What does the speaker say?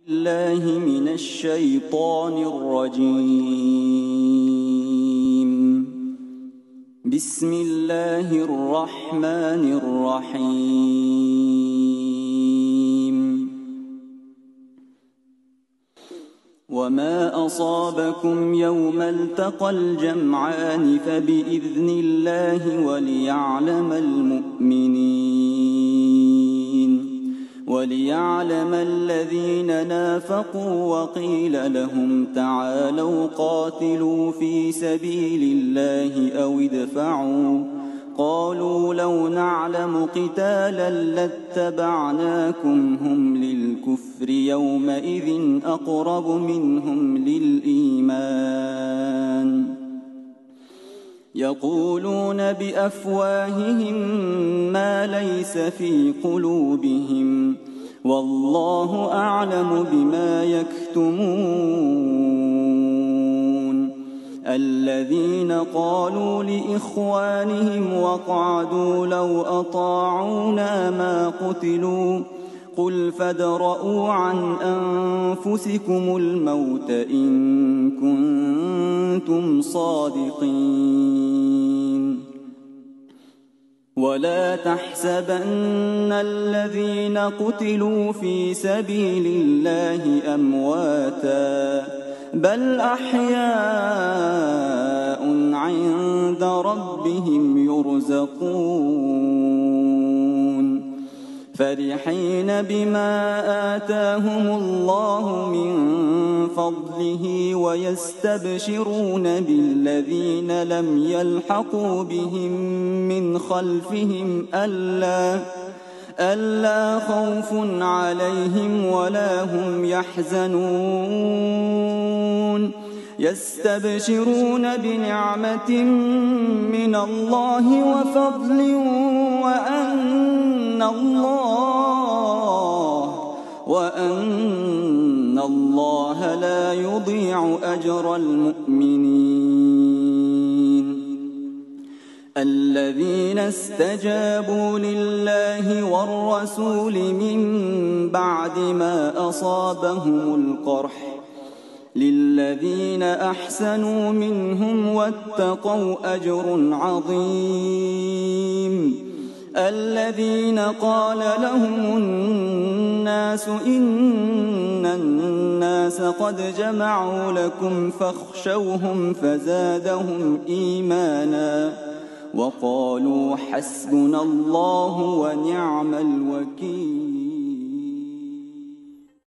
الله من الشيطان الرجيم. بسم الله الرحمن الرحيم. وما أصابكم يوم التقى الجمعان فبإذن الله وليعلم الذين نافقوا وقيل لهم تعالوا قاتلوا في سبيل الله أو ادفعوا قالوا لو نعلم قتالا لاتبعناكم هم للكفر يومئذ أقرب منهم للإيمان يقولون بأفواههم ما ليس في قلوبهم والله أعلم بما يكتمون. الذين قالوا لإخوانهم وقعدوا لو أطاعونا ما قتلوا قل فادرءوا عن أنفسكم الموت إن كنتم صادقين. ولا تحسبن الذين قتلوا في سبيل الله أمواتا بل أحياء عند ربهم يرزقون فرحين بما آتاهم الله من فضله ويستبشرون بالذين لم يلحقوا بهم من خلفهم ألا خوف عليهم ولا هم يحزنون يستبشرون بنعمة من الله وفضل وأن الله لا يضيع أجر المؤمنين. الذين استجابوا لله والرسول من بعد ما أصابهم القرح للذين أحسنوا منهم واتقوا أجر عظيم. الذين قال لهم الناس إن الناس قد جمعوا لكم فاخشوهم فزادهم إيمانا وقالوا حسبنا الله ونعم الوكيل.